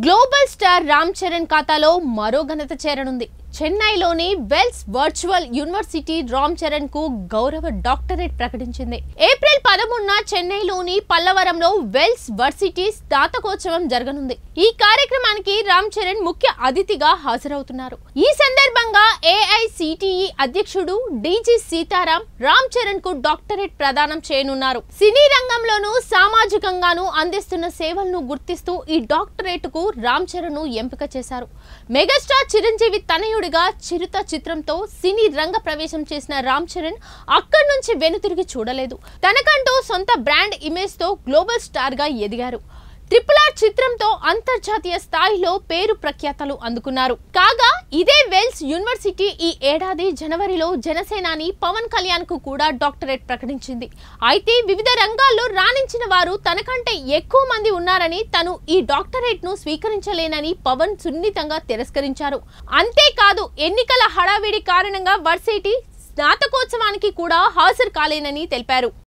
Global star Ram Charan ఖాతాలో మరో ఘనత చేరనుంది. చెన్నైలోని వెల్స్ వర్చువల్ యూనివర్సిటీ రామ్ చరణ్ కు గౌరవ డాక్టరేట్ ప్రకటించింది. ఏప్రిల్ 13న చెన్నైలోని పల్లవరంలో వెల్స్ వర్సిటీ స్నాతకోత్సవం జరగనుంది. ఈ కార్యక్రమానికి రామ్ చరణ్ ముఖ్య అతిథిగా హాజరవుతున్నారు. ఈ సందర్భంగా ఏఐసిటిఈ అధ్యక్షుడు డిజి సీతారాం రామ్ చరణ్ కు డాక్టరేట్ ప్రదానం చేయనున్నారు. సినీ రంగంలోనూ సామాజికంగానూ అందిస్తున్న సేవలను గుర్తిస్తూ ఈ డాక్టరేట్ కు రామ్ చరణ్ ను ఎంపిక చేశారు. మెగాస్టార్ చిరంజీవి తనయుడు చిరుత చిత్రంతో సినీ రంగ ప్రవేశం చేసిన రామ్ చరణ్ అక్కడి నుంచి వెనుతిరిగి చూడలేదు. తనకంటూ సొంత బ్రాండ్ ఇమేజ్ తో గ్లోబల్ స్టార్ గా ఎదిగారు. RRR చిత్రంతో అంతర్జాతీయ స్థాయిలో పేరు ప్రఖ్యాతలు అందుకున్నారు. కాగా ఇదే వెల్స్ యూనివర్సిటీ ఈ ఏడాది జనవరిలో జనసేనాని పవన్ కళ్యాణ్ కు కూడా డాక్టరేట్ ప్రకటించింది. అయితే వివిధ రంగాల్లో రాణించిన వారు తనకంటే ఎక్కువ మంది ఉన్నారని, తను ఈ డాక్టరేట్ ను స్వీకరించలేనని పవన్ సున్నితంగా తిరస్కరించారు. అంతేకాదు ఎన్నికల హడావిడి కారణంగా వర్సిటీ స్నాతకోత్సవానికి కూడా హాజరు కాలేనని తెలిపారు.